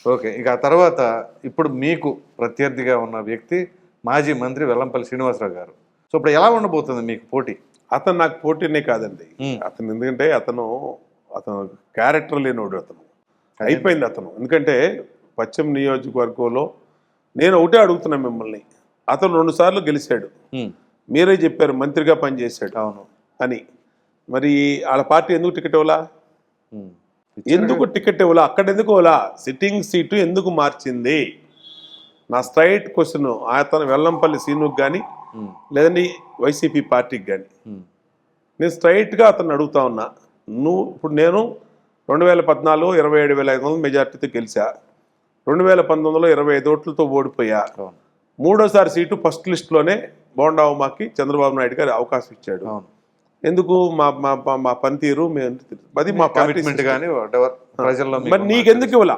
Okay. ఇక ఆ తర్వాత ఇప్పుడు మీకు ప్రత్యర్థిగా ఉన్న వ్యక్తి మాజీ మంత్రి వెల్లంపల్లి శ్రీనివాసరావు గారు. సో, ఇప్పుడు ఎలా ఉండబోతుంది మీకు పోటీ? అతను నాకు పోటీనే కాదండి. హ్మ్. అతను ఎందుకంటే అతను క్యారెక్టర్ లేనోడు అతను. అదే. అయిపోయింది అతను. ఎందుకంటే పశ్చిమ నియోజకవర్గంలో నేను ఒకటే అడుగుతున్నా మిమ్మల్ని. అతను 2 సార్లు గెలిచాడు. హ్మ్. మీరే చెప్పారు మంత్రిగా పనిచేశాడు అవును. అని. మరి వాళ్ళ పార్టీ ఎందుకు టికెట్ ఇవ్వలా? హ్మ్. ఎందుకు టికెట్ ఇవ్వలా? అక్కడ ఎందుకు ఇవ్వలా? సిట్టింగ్ సీటు ఎందుకు మార్చింది? నా స్ట్రైట్ క్వశ్చన్ అతను వెల్లంపల్లి సీనుకి కానీ హ్మ్. లేదంటే వైసీపీ పార్టీకి కానీ హ్మ్. నేను స్ట్రైట్గా అతను అడుగుతా ఉన్నా. ఇప్పుడు నేను 2014 27,500 మెజార్టీతో గెలిచా. 2019లో 25 ఓట్లతో ఓడిపోయా. అవును. మూడోసారి సీటు ఫస్ట్ లిస్టులోనే బోండా ఉమాకి చంద్రబాబు నాయుడు గారు అవకాశం ఇచ్చాడు. అవును. ఎందుకు మా మా మా- మా పనితీరు అది మా పార్టీ కమిట్మెంట్ గాని వాటెవర్ ప్రజల్లో మరి మీకున్న నీకెందుకు ఇవ్వలా?